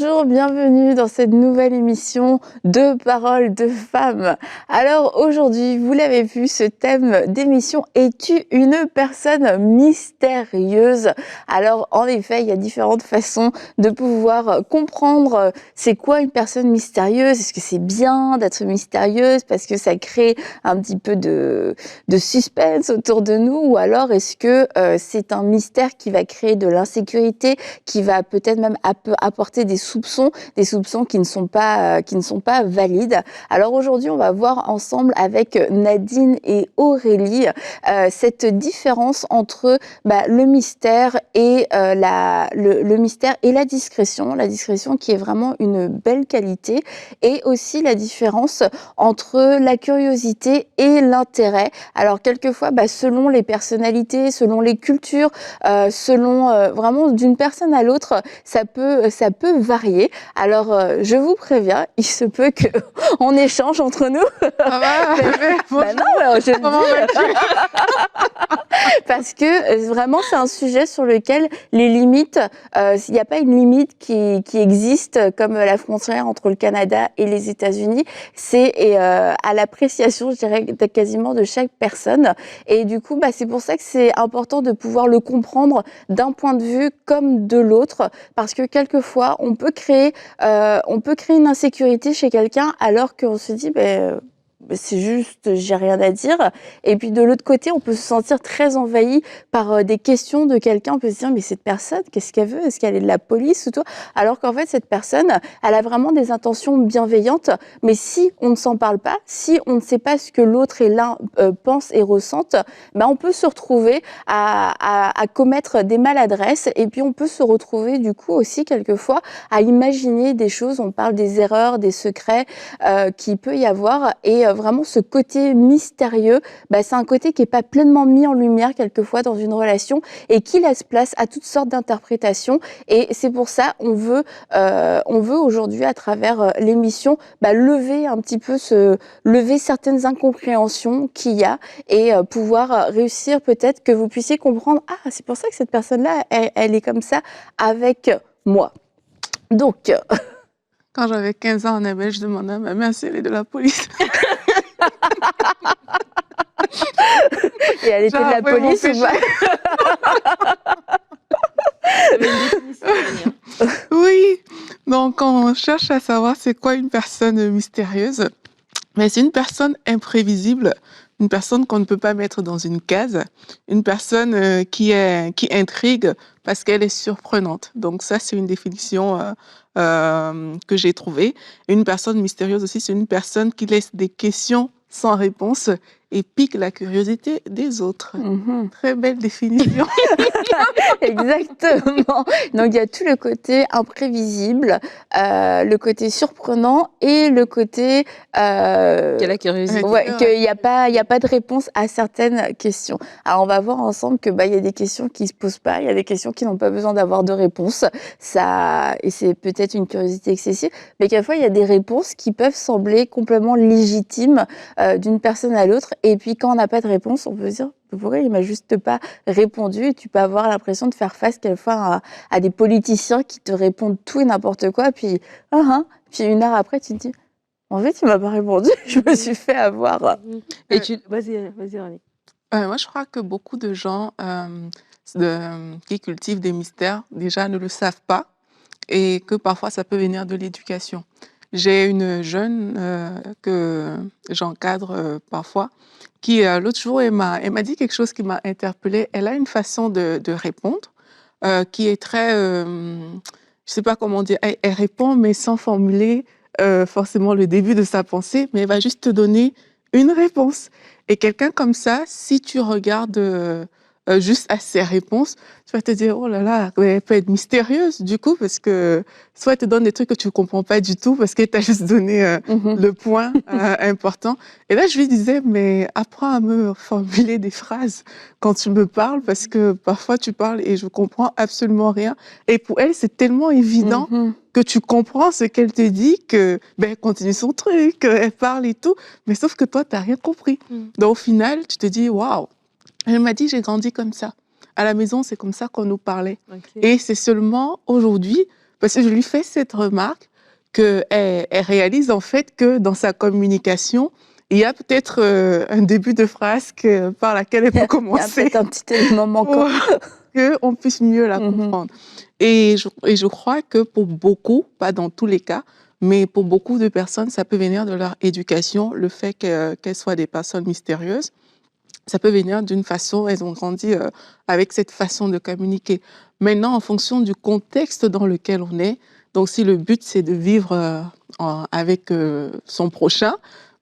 Bonjour, bienvenue dans cette nouvelle émission de Paroles de femmes. Alors aujourd'hui, vous l'avez vu, ce thème d'émission, es-tu une personne mystérieuse? Alors en effet, il y a différentes façons de pouvoir comprendre c'est quoi une personne mystérieuse. Est-ce que c'est bien d'être mystérieuse parce que ça crée un petit peu de suspense autour de nous, ou alors est-ce que c'est un mystère qui va créer de l'insécurité, qui va peut-être même apporter des soupçons qui ne sont pas valides. Alors aujourd'hui, on va voir ensemble avec Nadine et Aurélie cette différence entre le mystère et le mystère et la discrétion qui est vraiment une belle qualité, et aussi la différence entre la curiosité et l'intérêt. Alors quelquefois, selon les personnalités, selon les cultures, selon vraiment d'une personne à l'autre, ça peut varier. Alors je vous préviens, il se peut qu'on échange entre nous. Ça va, Non, je le dis. Parce que vraiment c'est un sujet sur lequel les limites, il n'y a pas une limite qui existe comme la frontière entre le Canada et les États-Unis. C'est à l'appréciation, je dirais, quasiment de chaque personne. Et du coup, c'est pour ça que c'est important de pouvoir le comprendre d'un point de vue comme de l'autre, parce que quelquefois on peut créer une insécurité chez quelqu'un alors qu'on se dit c'est juste, j'ai rien à dire. Et puis de l'autre côté, on peut se sentir très envahi par des questions de quelqu'un. On peut se dire, mais cette personne, qu'est-ce qu'elle veut? Est-ce qu'elle est de la police ou tout? Alors qu'en fait, cette personne, elle a vraiment des intentions bienveillantes. Mais si on ne s'en parle pas, si on ne sait pas ce que l'autre et l'un pense et ressentent, on peut se retrouver à commettre des maladresses. Et puis on peut se retrouver du coup aussi quelquefois à imaginer des choses. On parle des erreurs, des secrets qu'il peut y avoir. Et vraiment ce côté mystérieux, c'est un côté qui n'est pas pleinement mis en lumière quelquefois dans une relation et qui laisse place à toutes sortes d'interprétations. Et c'est pour ça on veut aujourd'hui à travers l'émission lever un petit peu lever certaines incompréhensions qu'il y a, et pouvoir réussir peut-être que vous puissiez comprendre, c'est pour ça que cette personne-là elle est comme ça avec moi. Donc quand j'avais 15 ans en Amérique, je demandais à ma mère si elle est de la police. Et elle était de la police ou pas? Oui, donc on cherche à savoir c'est quoi une personne mystérieuse. Mais c'est une personne imprévisible, une personne qu'on ne peut pas mettre dans une case, une personne qui intrigue parce qu'elle est surprenante. Donc ça, c'est une définition que j'ai trouvée. Et une personne mystérieuse aussi, c'est une personne qui laisse des questions sans réponse et pique la curiosité des autres. Mm-hmm. Très belle définition. Exactement. Donc il y a tout le côté imprévisible, le côté surprenant et le côté qu'il y a la curiosité. qu'il n'y a pas de réponse à certaines questions. Alors on va voir ensemble que il y a des questions qui se posent pas, il y a des questions qui n'ont pas besoin d'avoir de réponse. Et c'est peut-être une curiosité excessive, mais quelquefois il y a des réponses qui peuvent sembler complètement légitimes d'une personne à l'autre. Et puis quand on n'a pas de réponse, on peut se dire pourquoi il m'a juste pas répondu, et tu peux avoir l'impression de faire face quelquefois à des politiciens qui te répondent tout et n'importe quoi, puis une heure après tu te dis en fait il m'a pas répondu, je me suis fait avoir. Et vas-y René. Moi je crois que beaucoup de gens qui cultivent des mystères déjà ne le savent pas, et que parfois ça peut venir de l'éducation. J'ai une jeune que j'encadre parfois, qui l'autre jour, elle m'a dit quelque chose qui m'a interpellée. Elle a une façon de répondre qui est très, je sais pas comment dire, elle répond mais sans formuler forcément le début de sa pensée, mais elle va juste te donner une réponse. Et quelqu'un comme ça, si tu regardes juste à ses réponses, tu vas te dire, oh là là, elle peut être mystérieuse du coup, parce que soit elle te donne des trucs que tu ne comprends pas du tout, parce qu'elle t'a juste donné le point important. Et là, je lui disais, mais apprends à me formuler des phrases quand tu me parles, parce que parfois tu parles et je comprends absolument rien. Et pour elle, c'est tellement évident que tu comprends ce qu'elle te dit, que elle continue son truc, elle parle et tout, mais sauf que toi, tu n'as rien compris. Donc au final, tu te dis, waouh. Elle m'a dit, j'ai grandi comme ça. À la maison, c'est comme ça qu'on nous parlait. Okay. Et c'est seulement aujourd'hui, parce que je lui fais cette remarque qu'elle réalise en fait que dans sa communication, il y a peut-être un début de phrase par laquelle elle peut Il y a commencer peut-être un petit élément manquant. qu'on puisse mieux la comprendre. Et je crois que pour beaucoup, pas dans tous les cas, mais pour beaucoup de personnes, ça peut venir de leur éducation, le fait qu'elles soient des personnes mystérieuses. Ça peut venir d'une façon, elles ont grandi avec cette façon de communiquer. Maintenant, en fonction du contexte dans lequel on est, donc si le but c'est de vivre avec son prochain,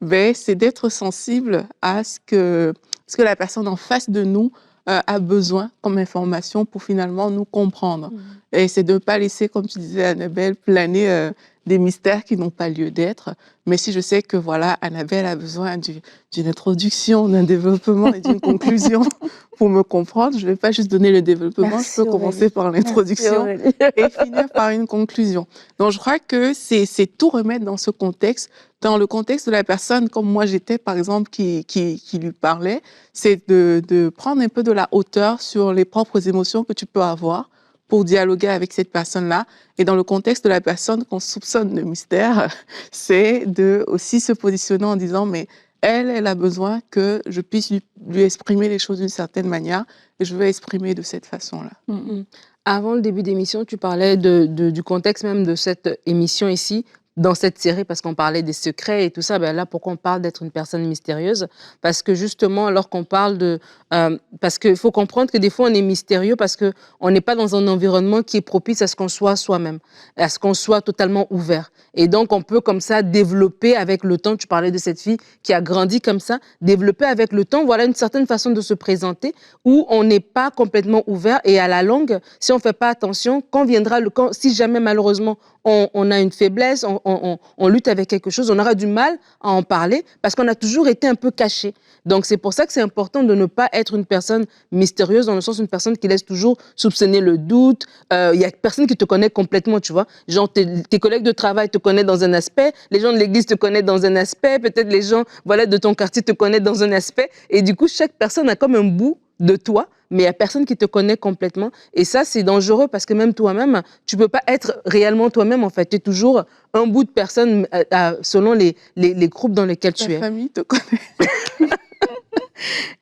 ben, c'est d'être sensible à ce que la personne en face de nous a besoin comme information pour finalement nous comprendre. Et c'est de ne pas laisser, comme tu disais, Annabelle, planer des mystères qui n'ont pas lieu d'être. Mais si je sais que voilà, Annabelle a besoin d'une introduction, d'un développement et d'une conclusion pour me comprendre, je ne vais pas juste donner le développement, Merci, je peux commencer Aurélie. par l'introduction et finir par une conclusion. Donc je crois que c'est tout remettre dans ce contexte, dans le contexte de la personne, comme moi j'étais par exemple, qui lui parlait, c'est de prendre un peu de la hauteur sur les propres émotions que tu peux avoir pour dialoguer avec cette personne-là. Et dans le contexte de la personne qu'on soupçonne de mystère, c'est de aussi se positionner en disant, mais elle a besoin que je puisse lui exprimer les choses d'une certaine manière et je veux exprimer de cette façon-là. Avant le début d'émission, tu parlais du contexte même de cette émission ici, dans cette série, parce qu'on parlait des secrets et tout ça. Ben là, pourquoi on parle d'être une personne mystérieuse? Parce que justement, alors qu'on parle de... parce qu'il faut comprendre que des fois, on est mystérieux parce qu'on n'est pas dans un environnement qui est propice à ce qu'on soit soi-même, à ce qu'on soit totalement ouvert. Et donc, on peut comme ça développer avec le temps, tu parlais de cette fille qui a grandi comme ça, développer avec le temps, voilà une certaine façon de se présenter où on n'est pas complètement ouvert et à la longue, si on ne fait pas attention, quand viendra si jamais malheureusement on a une faiblesse, on lutte avec quelque chose, on aura du mal à en parler parce qu'on a toujours été un peu caché. Donc, c'est pour ça que c'est important de ne pas être une personne mystérieuse, dans le sens une personne qui laisse toujours soupçonner le doute. Il y a personne qui te connaît complètement, tu vois. Genre, tes collègues de travail te connaissent dans un aspect, les gens de l'église te connaissent dans un aspect, peut-être les gens de ton quartier te connaissent dans un aspect. Et du coup, chaque personne a comme un bout de toi, mais il n'y a personne qui te connaît complètement. Et ça, c'est dangereux parce que même toi-même, tu ne peux pas être réellement toi-même, en fait. Tu es toujours un bout de personne selon les groupes dans lesquels tu es. Ta famille te connaît.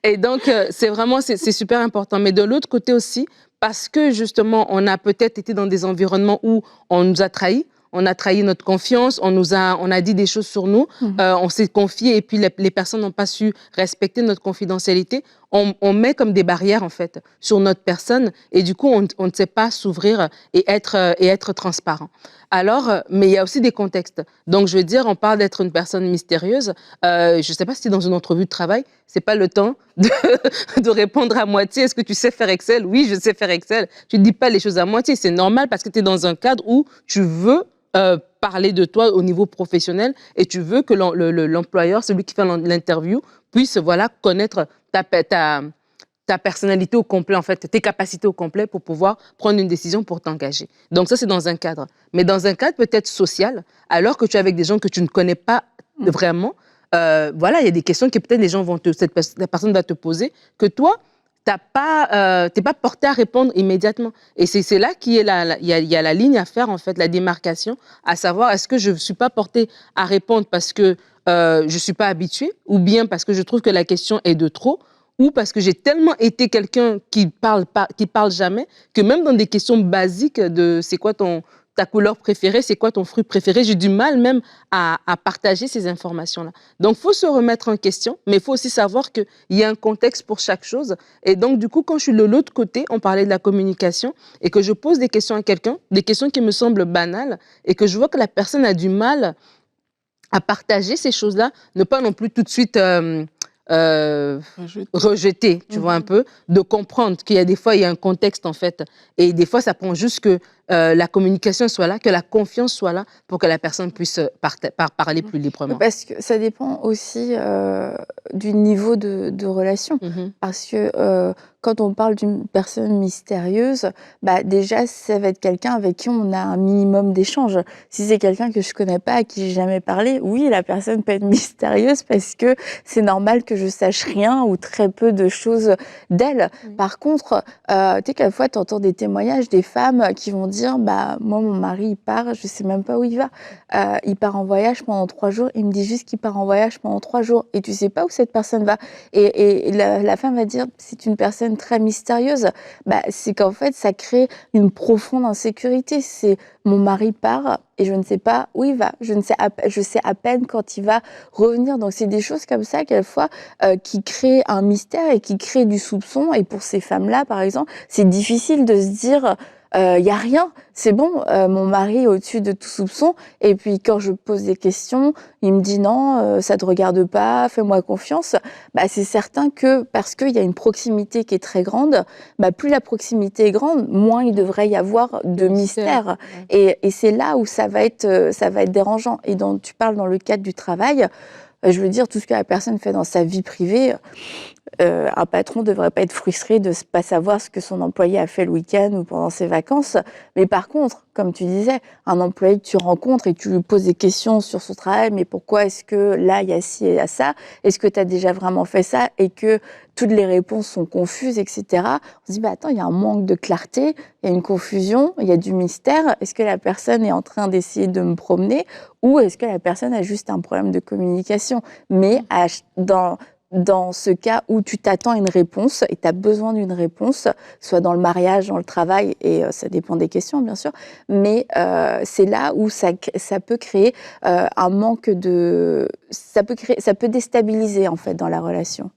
Et donc, c'est super important. Mais de l'autre côté aussi, parce que justement, on a peut-être été dans des environnements où on nous a trahis, on a trahi notre confiance, on a dit des choses sur nous, on s'est confié et puis les personnes n'ont pas su respecter notre confidentialité. On met comme des barrières, en fait, sur notre personne et du coup, on ne sait pas s'ouvrir et être transparent. Alors, mais il y a aussi des contextes. Donc, je veux dire, on parle d'être une personne mystérieuse. Je ne sais pas si dans une entrevue de travail, c'est pas le temps de répondre à moitié. Est-ce que tu sais faire Excel? Oui, je sais faire Excel. Tu ne dis pas les choses à moitié. C'est normal parce que tu es dans un cadre où tu veux parler de toi au niveau professionnel et tu veux que l'employeur, celui qui fait l'interview, puisse connaître ta personnalité au complet, en fait, tes capacités au complet pour pouvoir prendre une décision pour t'engager. Donc ça, c'est dans un cadre. Mais dans un cadre peut-être social, alors que tu es avec des gens que tu ne connais pas vraiment, il y a des questions que peut-être les gens la personne va te poser, que toi, t'es pas porté à répondre immédiatement. Et c'est là qu'il y a la ligne à faire, en fait, la démarcation, à savoir, est-ce que je ne suis pas portée à répondre parce que je ne suis pas habituée, ou bien parce que je trouve que la question est de trop, ou parce que j'ai tellement été quelqu'un qui parle jamais, que même dans des questions basiques de c'est quoi ta couleur préférée, c'est quoi ton fruit préféré, j'ai du mal même à partager ces informations-là. Donc, il faut se remettre en question, mais il faut aussi savoir qu'il y a un contexte pour chaque chose. Et donc, du coup, quand je suis de l'autre côté, on parlait de la communication, et que je pose des questions à quelqu'un, des questions qui me semblent banales, et que je vois que la personne a du mal à partager ces choses-là, ne pas non plus tout de suite... rejeter, tu vois un peu, de comprendre qu'il y a des fois, il y a un contexte en fait, et des fois, ça prend juste que la communication soit là, que la confiance soit là pour que la personne puisse parler plus librement. Parce que ça dépend aussi du niveau de relation. Parce que quand on parle d'une personne mystérieuse, bah déjà, ça va être quelqu'un avec qui on a un minimum d'échange. Si c'est quelqu'un que je connais pas, à qui j'ai jamais parlé, oui, la personne peut être mystérieuse parce que c'est normal que je sache rien ou très peu de choses d'elle. Par contre, tu sais, quelquefois, tu entends des témoignages des femmes qui vont dire, bah moi, mon mari, il part, je sais même pas où il va. Il part en voyage pendant 3 jours, il me dit juste qu'il part en voyage pendant 3 jours et tu sais pas où cette personne va. Et la femme va dire, c'est une personne très mystérieuse. Bah, c'est qu'en fait, ça crée une profonde insécurité. C'est mon mari part et je ne sais pas où il va. Je sais à peine quand il va revenir. Donc, c'est des choses comme ça, quelquefois, qui créent un mystère et qui créent du soupçon. Et pour ces femmes-là, par exemple, c'est difficile de se dire, y a rien, c'est bon, mon mari est au-dessus de tout soupçon. Et puis quand je pose des questions, il me dit non, ça te regarde pas, fais-moi confiance. Bah, c'est certain que parce qu'il y a une proximité qui est très grande, bah, plus la proximité est grande, moins il devrait y avoir de mystère. Et c'est là où ça va être dérangeant. Et tu parles dans le cadre du travail, je veux dire, tout ce que la personne fait dans sa vie privée, un patron ne devrait pas être frustré de ne pas savoir ce que son employé a fait le week-end ou pendant ses vacances. Mais par contre, comme tu disais, un employé que tu rencontres et tu lui poses des questions sur son travail, mais pourquoi est-ce que là, il y a ci et il y a ça? Est-ce que tu as déjà vraiment fait ça? Et que toutes les réponses sont confuses, etc. On se dit, bah attends, il y a un manque de clarté, il y a une confusion, il y a du mystère. Est-ce que la personne est en train d'essayer de me promener ou est-ce que la personne a juste un problème de communication? Mais dans ce cas où tu t'attends à une réponse et tu as besoin d'une réponse, soit dans le mariage, dans le travail, et ça dépend des questions, bien sûr, mais c'est là où ça peut créer un manque de... Ça peut déstabiliser, en fait, dans la relation.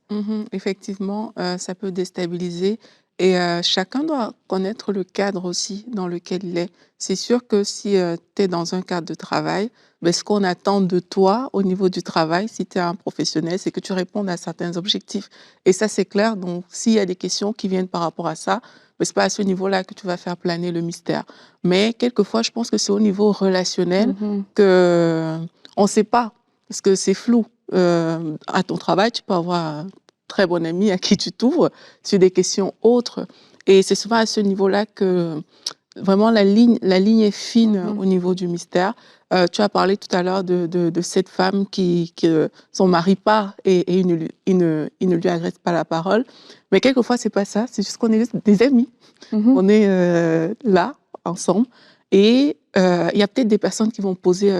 Effectivement, ça peut déstabiliser. Et chacun doit connaître le cadre aussi dans lequel il est. C'est sûr que si tu es dans un cadre de travail, ben, ce qu'on attend de toi au niveau du travail, si tu es un professionnel, c'est que tu répondes à certains objectifs. Et ça, c'est clair. Donc, s'il y a des questions qui viennent par rapport à ça, ben, ce n'est pas à ce niveau-là que tu vas faire planer le mystère. Mais quelquefois, je pense que c'est au niveau relationnel qu'on ne sait pas, parce que c'est flou. À ton travail, tu peux avoir très bon ami à qui tu t'ouvres sur des questions autres. Et c'est souvent à ce niveau-là que vraiment la ligne est fine au niveau du mystère. Tu as parlé tout à l'heure de cette femme qui son mari part et il ne lui agresse pas la parole. Mais quelquefois, c'est pas ça. C'est juste qu'on est juste des amis. On est là, ensemble. Et il y a peut-être des personnes qui vont poser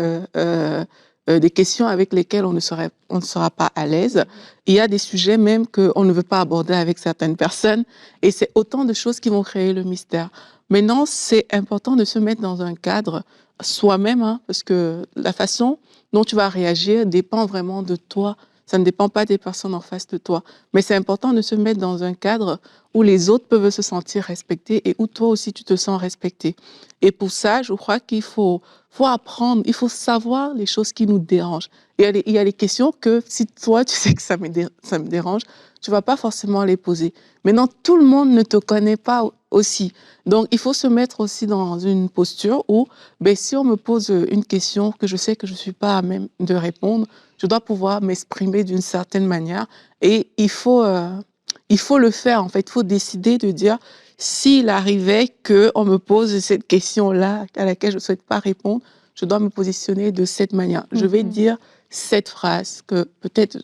des questions avec lesquelles on ne sera pas à l'aise. Il y a des sujets même qu'on ne veut pas aborder avec certaines personnes. Et c'est autant de choses qui vont créer le mystère. Maintenant, c'est important de se mettre dans un cadre soi-même, hein, parce que la façon dont tu vas réagir dépend vraiment de toi. Ça ne dépend pas des personnes en face de toi. Mais c'est important de se mettre dans un cadre où les autres peuvent se sentir respectés et où toi aussi tu te sens respecté. Et pour ça, je crois qu'il faut apprendre, il faut savoir les choses qui nous dérangent. Il y a des questions que si toi, tu sais que ça me dérange, tu ne vas pas forcément les poser. Maintenant, tout le monde ne te connaît pas aussi. Donc, il faut se mettre aussi dans une posture où, ben, si on me pose une question que je sais que je ne suis pas à même de répondre, je dois pouvoir m'exprimer d'une certaine manière. Et il faut le faire, en fait. Il faut décider de dire, s'il arrivait qu'on me pose cette question-là à laquelle je ne souhaite pas répondre, je dois me positionner de cette manière. Je vais dire cette phrase que peut-être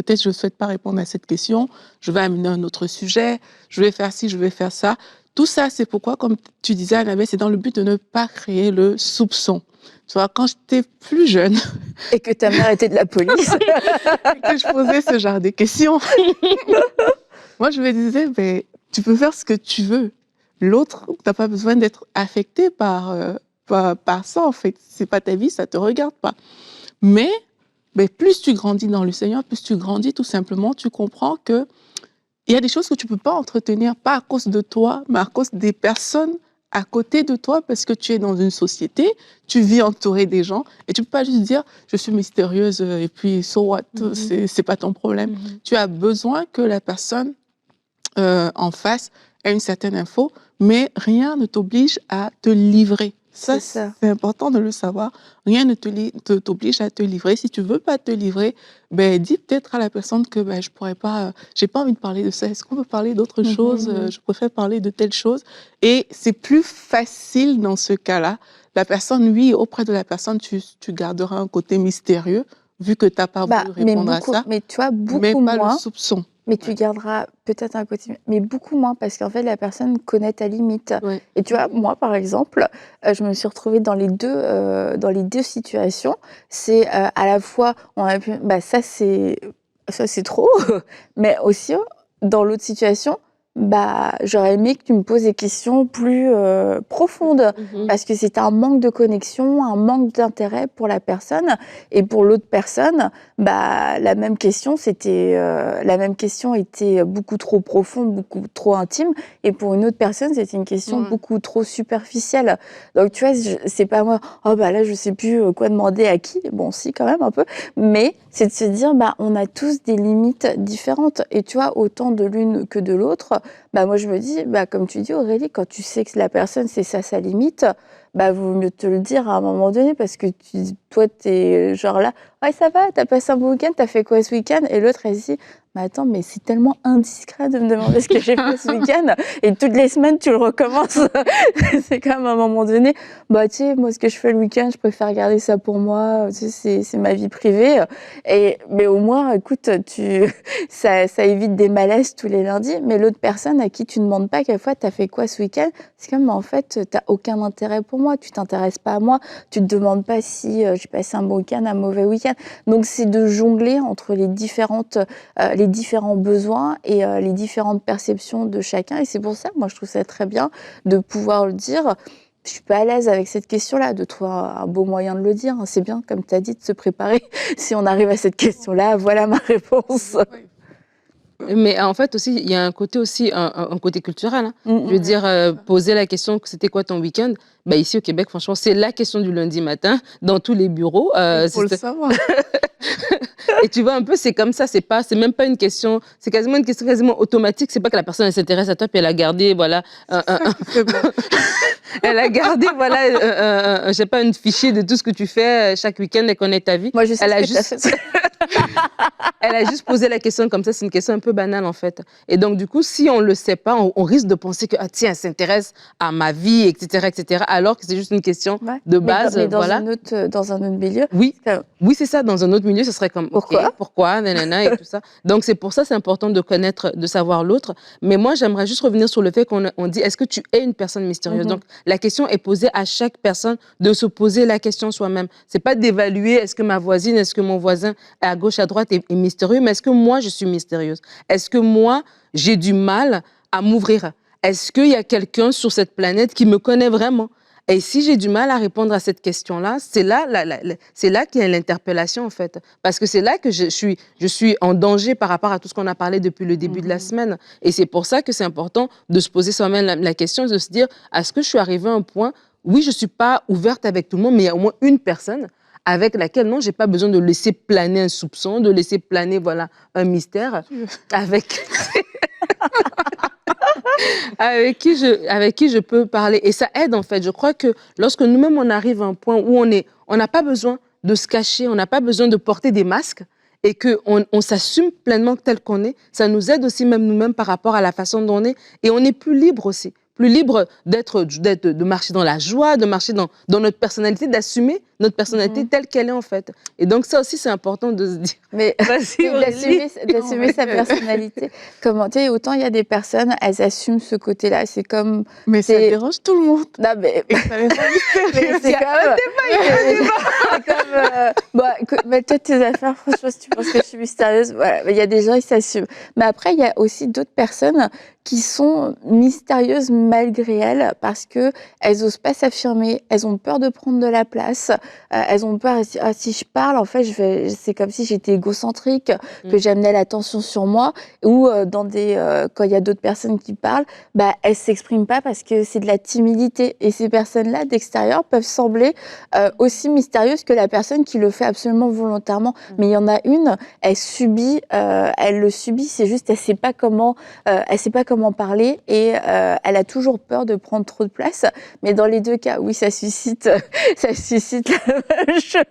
je ne souhaite pas répondre à cette question, je vais amener un autre sujet, je vais faire ci, je vais faire ça. Tout ça, c'est pourquoi, comme tu disais, Annabelle, c'est dans le but de ne pas créer le soupçon. Tu vois, quand j'étais plus jeune... Et que ta mère était de la police. et que je posais ce genre de questions. Moi, je me disais, ben, tu peux faire ce que tu veux. L'autre, tu n'as pas besoin d'être affecté par ça, en fait. Ce n'est pas ta vie, ça ne te regarde pas. Mais plus tu grandis dans le Seigneur, plus tu grandis tout simplement, tu comprends qu'il y a des choses que tu ne peux pas entretenir, pas à cause de toi, mais à cause des personnes à côté de toi, parce que tu es dans une société, tu vis entouré des gens, et tu ne peux pas juste dire « je suis mystérieuse et puis so what, c'est pas ton problème ». Tu as besoin que la personne en face ait une certaine info, mais rien ne t'oblige à te livrer Ça, C'est ça. c'est important de le savoir. Rien ne t'oblige à te livrer. Si tu veux pas te livrer, ben, dis peut-être à la personne que ben, je pourrais pas, j'ai pas envie de parler de ça. Est-ce qu'on peut parler d'autre chose? Je préfère parler de telle chose. Et c'est plus facile dans ce cas-là. La personne, oui, auprès de la personne, tu garderas un côté mystérieux, vu que tu n'as pas Bah, voulu mais répondre à beaucoup, ça, mais tu vois, mais beaucoup pas le moins. soupçon. Mais tu garderas peut-être un côté, mais beaucoup moins parce qu'en fait, la personne connaît ta limite. Ouais. Et tu vois, moi, par exemple, je me suis retrouvée dans les deux situations. C'est à la fois, on a pu, bah, ça c'est trop, mais aussi dans l'autre situation, bah, j'aurais aimé que tu me poses des questions plus profondes parce que c'était un manque de connexion, un manque d'intérêt pour la personne et pour l'autre personne. Bah, la même question était beaucoup trop profonde, beaucoup trop intime, et pour une autre personne, c'était une question beaucoup trop superficielle. Donc, tu vois, c'est pas moi, oh bah là, je sais plus quoi demander à qui. Bon, si, quand même un peu, mais c'est de se dire, bah, on a tous des limites différentes, et tu vois, autant de l'une que de l'autre. Bah, moi, je me dis, bah, comme tu dis, Aurélie, quand tu sais que la personne, c'est ça sa limite, bah, vaut mieux te le dire à un moment donné, parce que toi, t'es genre là, ouais, ça va, t'as passé un bon week-end, t'as fait quoi ce week-end? Et l'autre, elle se dit, mais attends, mais c'est tellement indiscret de me demander ce que j'ai fait ce week-end, et toutes les semaines, tu le recommences. C'est comme à un moment donné, bah, tu sais, moi, ce que je fais le week-end, je préfère garder ça pour moi, tu sais, c'est ma vie privée. Mais au moins, écoute, ça évite des malaises tous les lundis, mais l'autre personne à qui tu ne demandes pas quelquefois, t'as fait quoi ce week-end? C'est comme, en fait, t'as aucun intérêt pour moi, tu t'intéresses pas à moi, tu te demandes pas si j'ai passé un bon week-end, un mauvais week-end. Donc, c'est de jongler entre les différents besoins et les différentes perceptions de chacun. Et c'est pour ça, moi, je trouve ça très bien de pouvoir le dire. Je suis pas à l'aise avec cette question-là, de trouver un beau moyen de le dire. C'est bien, comme tu as dit, de se préparer. Si on arrive à cette question-là, voilà ma réponse. Mais en fait aussi, il y a un côté aussi, un côté culturel, hein. Je veux dire, poser la question, c'était quoi ton week-end? Bah, ici au Québec, franchement, c'est la question du lundi matin dans tous les bureaux. Il faut le savoir. Et tu vois un peu, c'est comme ça, c'est même pas une question, c'est quasiment une question quasiment automatique. C'est pas que la personne elle s'intéresse à toi puis elle a gardé, voilà, elle a gardé, voilà, je sais pas, un fichier de tout ce que tu fais chaque week-end et connaît ta vie. Moi, je sais Elle a ce que t'as juste fait. Elle a juste posé la question comme ça, c'est une question un peu banale en fait. Et donc du coup, si on le sait pas, on risque de penser que, ah tiens, elle s'intéresse à ma vie, etc., alors que c'est juste une question de base, mais dans voilà. dans un autre milieu. Oui, oui, c'est ça. Dans un autre milieu, ce serait comme, Pourquoi? ok, pourquoi, nanana, et tout ça. Donc c'est pour ça, c'est important de connaître, de savoir l'autre. Mais moi, j'aimerais juste revenir sur le fait qu'on dit, est-ce que tu es une personne mystérieuse? Donc la question est posée à chaque personne de se poser la question soi-même. C'est pas d'évaluer, est-ce que ma voisine, est-ce que mon voisin à gauche, à droite est mystérieux, mais est-ce que moi, je suis mystérieuse? Est-ce que moi, j'ai du mal à m'ouvrir? Est-ce qu'il y a quelqu'un sur cette planète qui me connaît vraiment? Et si j'ai du mal à répondre à cette question-là, c'est là qu'il y a l'interpellation, en fait. Parce que c'est là que je suis en danger par rapport à tout ce qu'on a parlé depuis le début de la semaine. Et c'est pour ça que c'est important de se poser soi-même la question, de se dire, est-ce que je suis arrivée à un point, oui, je ne suis pas ouverte avec tout le monde, mais il y a au moins une personne avec laquelle, non, je n'ai pas besoin de laisser planer un soupçon, de laisser planer, voilà, un mystère, avec... avec qui je peux parler. Et ça aide, en fait. Je crois que lorsque nous-mêmes, on arrive à un point où on n'a pas besoin de se cacher, on n'a pas besoin de porter des masques et qu'on s'assume pleinement tel qu'on est, ça nous aide aussi même nous-mêmes par rapport à la façon dont on est. Et on est plus libre aussi. Plus libre de marcher dans la joie, de marcher dans notre personnalité, d'assumer notre personnalité telle qu'elle est, en fait. Et donc, ça aussi, c'est important de se dire. Mais d'assumer sa personnalité. Comment, tu sais, autant il y a des personnes, elles assument ce côté-là. C'est comme. Mais ça dérange tout le monde. Non, mais. C'est comme. Bon, toi, tes affaires, franchement, si tu penses que je suis mystérieuse, voilà. Il y a des gens, ils s'assument. Mais après, il y a aussi d'autres personnes qui sont mystérieuses malgré elles parce qu'elles n'osent pas s'affirmer, elles ont peur de prendre de la place, elles ont peur, si je parle, en fait, c'est comme si j'étais égocentrique, que j'amenais l'attention sur moi, ou quand il y a d'autres personnes qui parlent, bah, elles ne s'expriment pas parce que c'est de la timidité. Et ces personnes-là, d'extérieur, peuvent sembler aussi mystérieuses que la personne qui le fait absolument volontairement. Mais il y en a une, elle le subit, c'est juste, elle ne sait pas comment parler et elle a toujours toujours peur de prendre trop de place. Mais dans les deux cas, oui, ça suscite la même chose.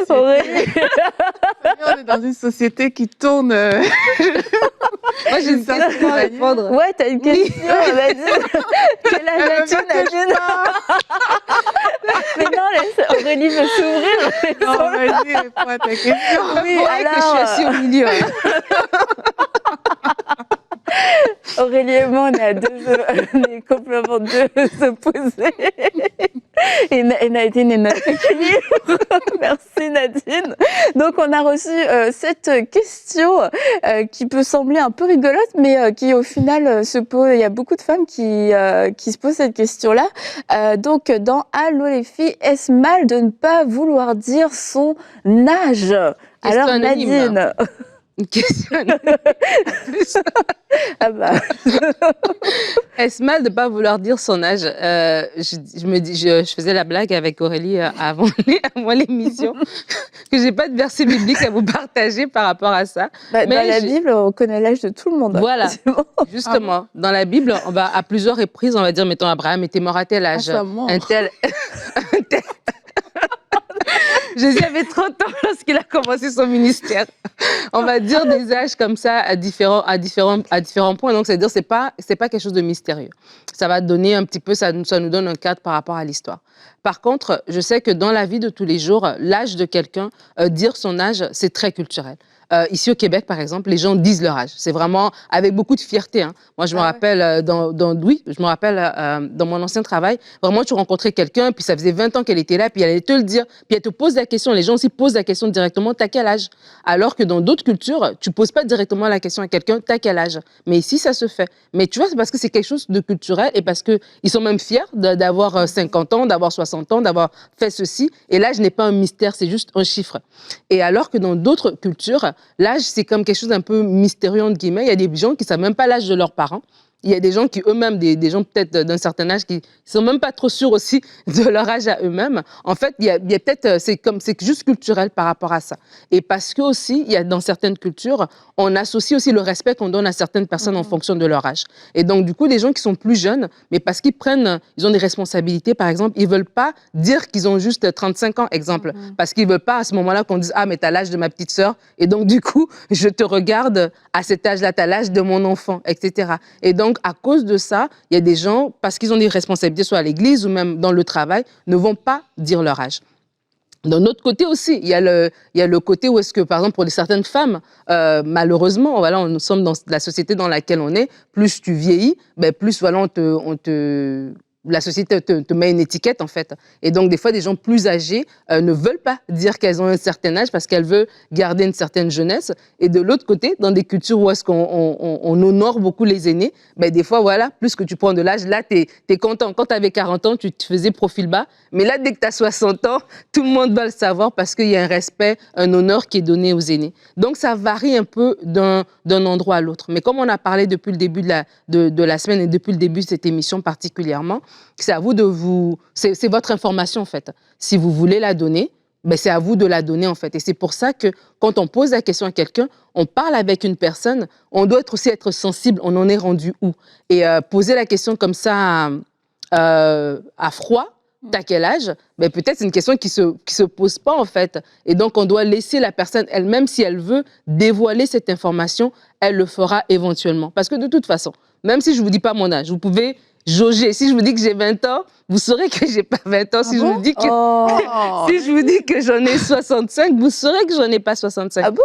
Aurélie. On est dans une société qui tourne. Moi, j'ai une question à répondre. Ouais, t'as une question, Nadine. Quelle âge as-tu, Nadine? Mais non, laisse, Aurélie veut s'ouvrir. Non, vas-y, réponds à ta question. Oui, Ouais, que je suis assis au milieu. Aurélie et moi, on est complètement deux opposés. Et Nadine est notre équilibre. Merci Nadine. Donc on a reçu cette question qui peut sembler un peu rigolote, mais qui au final se pose. Il y a beaucoup de femmes qui se posent cette question-là. Donc dans Allô les filles, est-ce mal de ne pas vouloir dire son âge? Question Alors anonyme. Nadine. Une question. Ah bah. Est-ce mal de ne pas vouloir dire son âge? Je faisais la blague avec Aurélie avant l'émission que j'ai pas de verset biblique à vous partager par rapport à ça. Bah, dans la Bible, on connaît l'âge de tout le monde. Voilà, Bon. justement. Dans la Bible, on va à plusieurs reprises, on va dire, mettons, Abraham était mort à tel âge. Un tel... Jésus avait 30 ans lorsqu'il a commencé son ministère. On va dire des âges comme ça à différents points. Donc, c'est-à-dire c'est pas quelque chose de mystérieux. Ça va donner un petit peu, ça nous donne un cadre par rapport à l'histoire. Par contre, je sais que dans la vie de tous les jours, l'âge de quelqu'un, dire son âge, c'est très culturel. Ici au Québec, par exemple, les gens disent leur âge. C'est vraiment avec beaucoup de fierté. Hein. Moi, je me rappelle dans mon ancien travail, vraiment, tu rencontrais quelqu'un, puis ça faisait 20 ans qu'elle était là, puis elle allait te le dire, puis elle te pose la question. Les gens aussi posent la question directement, t'as quel âge? Alors que dans d'autres cultures, tu poses pas directement la question à quelqu'un, t'as quel âge? Mais ici, ça se fait. Mais tu vois, c'est parce que c'est quelque chose de culturel et parce que ils sont même fiers d'avoir 50 ans, d'avoir 60 ans, d'avoir fait ceci. Et l'âge n'est pas un mystère, c'est juste un chiffre. Et alors que dans d'autres cultures, l'âge, c'est comme quelque chose d'un peu mystérieux, entre guillemets. Il y a des gens qui ne savent même pas l'âge de leurs parents. Il y a des gens qui eux-mêmes, des gens peut-être d'un certain âge, qui ne sont même pas trop sûrs aussi de leur âge à eux-mêmes. En fait, il y a peut-être, c'est juste culturel par rapport à ça. Et parce que aussi, il y a dans certaines cultures, on associe aussi le respect qu'on donne à certaines personnes en fonction de leur âge. Et donc, du coup, des gens qui sont plus jeunes, mais parce ils ont des responsabilités, par exemple, ils ne veulent pas dire qu'ils ont juste 35 ans, exemple. Parce qu'ils ne veulent pas à ce moment-là qu'on dise « Ah, mais tu as l'âge de ma petite sœur. Et donc, du coup, je te regarde à cet âge-là, tu as l'âge de mon enfant, etc. » Et donc, à cause de ça, il y a des gens, parce qu'ils ont des responsabilités, soit à l'église ou même dans le travail, ne vont pas dire leur âge. D'un autre côté aussi, il y a le côté où est-ce que, par exemple, pour certaines femmes, malheureusement, voilà, nous sommes dans la société dans laquelle on est, plus tu vieillis, ben, plus voilà, la société te met une étiquette, en fait. Et donc, des fois, des gens plus âgés ne veulent pas dire qu'elles ont un certain âge parce qu'elles veulent garder une certaine jeunesse. Et de l'autre côté, dans des cultures où est-ce qu'on honore beaucoup les aînés, ben, des fois, voilà, plus que tu prends de l'âge, là, t'es content. Quand tu avais 40 ans, tu te faisais profil bas. Mais là, dès que tu as 60 ans, tout le monde va le savoir parce qu'il y a un respect, un honneur qui est donné aux aînés. Donc, ça varie un peu d'un endroit à l'autre. Mais comme on a parlé depuis le début de la semaine et depuis le début de cette émission particulièrement, c'est à vous c'est votre information en fait. Si vous voulez la donner, ben c'est à vous de la donner en fait. Et c'est pour ça que quand on pose la question à quelqu'un, on parle avec une personne, on doit aussi être sensible, on en est rendu où? Et poser la question comme ça à froid, t'as quel âge? Ben peut-être c'est une question qui se pose pas en fait. Et donc on doit laisser la personne elle-même, si elle veut dévoiler cette information, elle le fera éventuellement. Parce que de toute façon, même si je vous dis pas mon âge, vous pouvez jauger. Si je vous dis que j'ai 20 ans, vous saurez que j'ai pas 20 ans. Si je vous dis que si je vous dis que j'en ai 65, vous saurez que j'en ai pas 65. Ah bon?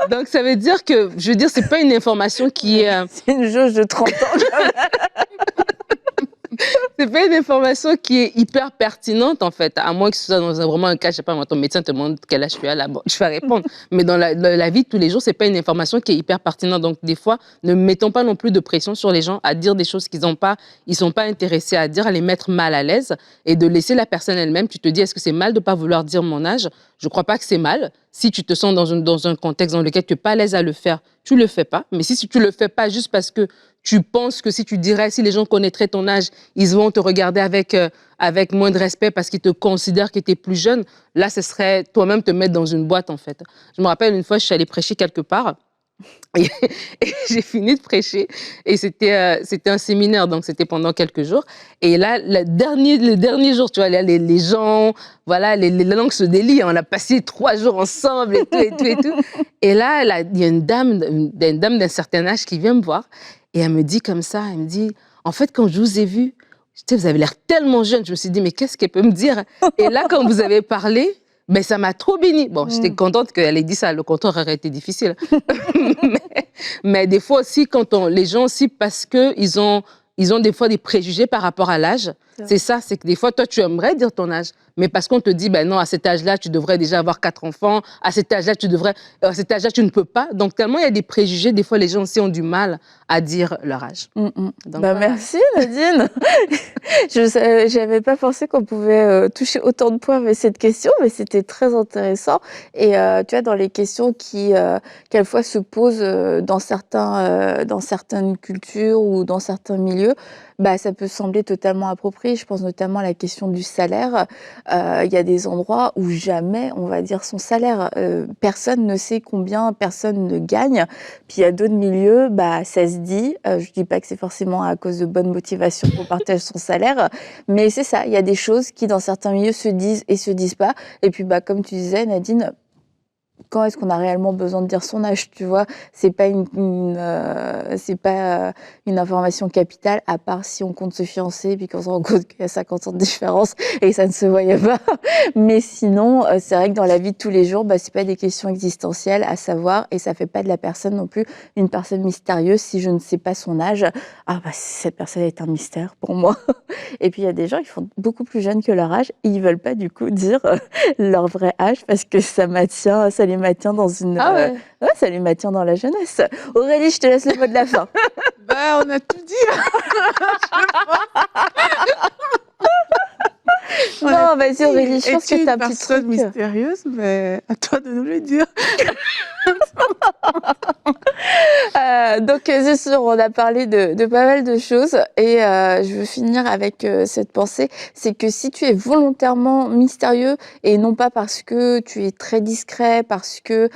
Donc ça veut dire que, je veux dire, c'est pas une information qui est... C'est une jauge de 30 ans. C'est pas une information qui est hyper pertinente, en fait. À moins que ce soit dans vraiment un cas, je sais pas, ton médecin te demande quel âge tu as, là, bon, je vais répondre. Mais dans la vie de tous les jours, c'est pas une information qui est hyper pertinente. Donc, des fois, ne mettons pas non plus de pression sur les gens à dire des choses ils sont pas intéressés à dire, à les mettre mal à l'aise et de laisser la personne elle-même. Tu te dis, est-ce que c'est mal de pas vouloir dire mon âge? Je crois pas que c'est mal. Si tu te sens dans un contexte dans lequel tu n'es pas à l'aise à le faire, tu le fais pas. Mais si tu le fais pas juste parce que tu penses que si tu dirais, si les gens connaîtraient ton âge, ils vont te regarder avec moins de respect parce qu'ils te considèrent que tu es plus jeune, là, ce serait toi-même te mettre dans une boîte, en fait. Je me rappelle une fois, je suis allée prêcher quelque part Et, et j'ai fini de prêcher et c'était un séminaire, donc c'était pendant quelques jours. Et là, le dernier jour, tu vois, là, les gens, voilà, les langues se délient. On a passé 3 jours ensemble et tout, et tout, et tout. Et là, il y a une dame d'un certain âge qui vient me voir et elle me dit comme ça, elle me dit, en fait, quand je vous ai vu, tu sais, vous avez l'air tellement jeune. Je me suis dit, mais qu'est-ce qu'elle peut me dire? Et là, quand vous avez parlé, ben, ça m'a trop béni. Bon, j'étais contente qu'elle ait dit ça. Le comptoir aurait été difficile. mais des fois aussi, les gens aussi, parce qu'ils ont des fois des préjugés par rapport à l'âge. C'est ça, c'est que des fois, toi, tu aimerais dire ton âge. Mais parce qu'on te dit, ben non, à cet âge-là, tu devrais déjà avoir 4 enfants. À cet âge-là, à cet âge-là, tu ne peux pas. Donc, tellement il y a des préjugés, des fois, les gens aussi ont du mal à dire leur âge. Donc, voilà. Merci, Nadine. Je n'avais pas pensé qu'on pouvait toucher autant de points avec cette question, mais c'était très intéressant. Et tu vois, dans les questions qui, quelquefois, se posent dans certaines cultures ou dans certains milieux, bah, ça peut sembler totalement approprié. Je pense notamment à la question du salaire. Il y a des endroits où jamais on va dire son salaire. Personne ne sait combien personne ne gagne. Puis il y a d'autres milieux, bah, ça se dit. Je dis pas que c'est forcément à cause de bonnes motivations qu'on partage son salaire, mais c'est ça. Il y a des choses qui dans certains milieux se disent et se disent pas. Et puis bah, comme tu disais, Nadine, quand est-ce qu'on a réellement besoin de dire son âge, tu vois? C'est pas une information capitale, à part si on compte se fiancer, puis qu'on se rend compte qu'il y a 50 ans de différence et ça ne se voyait pas. Mais sinon, c'est vrai que dans la vie de tous les jours, bah, c'est pas des questions existentielles à savoir, et ça fait pas de la personne non plus une personne mystérieuse si je ne sais pas son âge. Ah bah, cette personne est un mystère pour moi. Et puis il y a des gens qui font beaucoup plus jeunes que leur âge, et ils veulent pas du coup dire leur vrai âge parce que ça les maintient dans une... ouais. Ouais, ça les maintient dans la jeunesse. Aurélie, je te laisse le mot de la fin. Ben, on a tout dit. Non, vas-y Aurélie, je pense que t'as un petit truc. Personne mystérieuse, mais à toi de nous le dire. Donc c'est sûr, on a parlé de pas mal de choses et je veux finir avec cette pensée, c'est que si tu es volontairement mystérieux et non pas parce que tu es très discret, parce que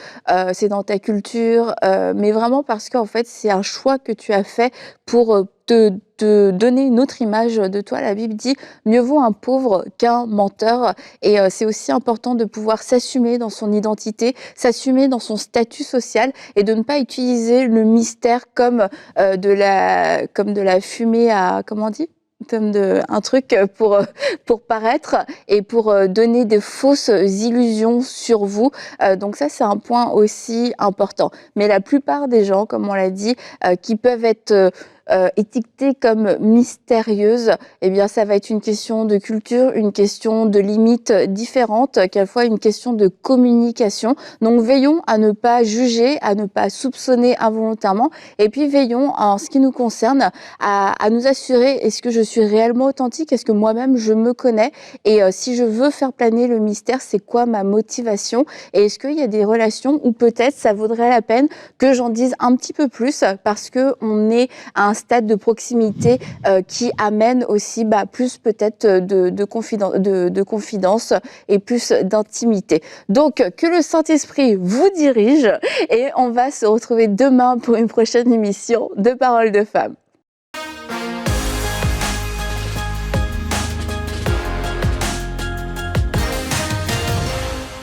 c'est dans ta culture, mais vraiment parce qu'en fait c'est un choix que tu as fait pour te donner une autre image de toi. La Bible dit « Mieux vaut un pauvre qu'un menteur ». Et c'est aussi important de pouvoir s'assumer dans son identité, s'assumer dans son statut social et de ne pas utiliser le mystère comme de la fumée à... Comment on dit ? Un truc pour paraître et pour donner des fausses illusions sur vous. Donc ça, c'est un point aussi important. Mais la plupart des gens, comme on l'a dit, qui peuvent être étiquetées comme mystérieuses, eh bien, ça va être une question de culture, une question de limites différentes, quelquefois une question de communication. Donc, veillons à ne pas juger, à ne pas soupçonner involontairement. Et puis, veillons, en ce qui nous concerne, à nous assurer, est-ce que je suis réellement authentique? Est-ce que moi-même, je me connais? Et si je veux faire planer le mystère, c'est quoi ma motivation? Et est-ce qu'il y a des relations où peut-être ça vaudrait la peine que j'en dise un petit peu plus parce qu'on est à un stade de proximité qui amène aussi plus peut-être de confidence et plus d'intimité. Donc, que le Saint-Esprit vous dirige et on va se retrouver demain pour une prochaine émission de Paroles de Femmes.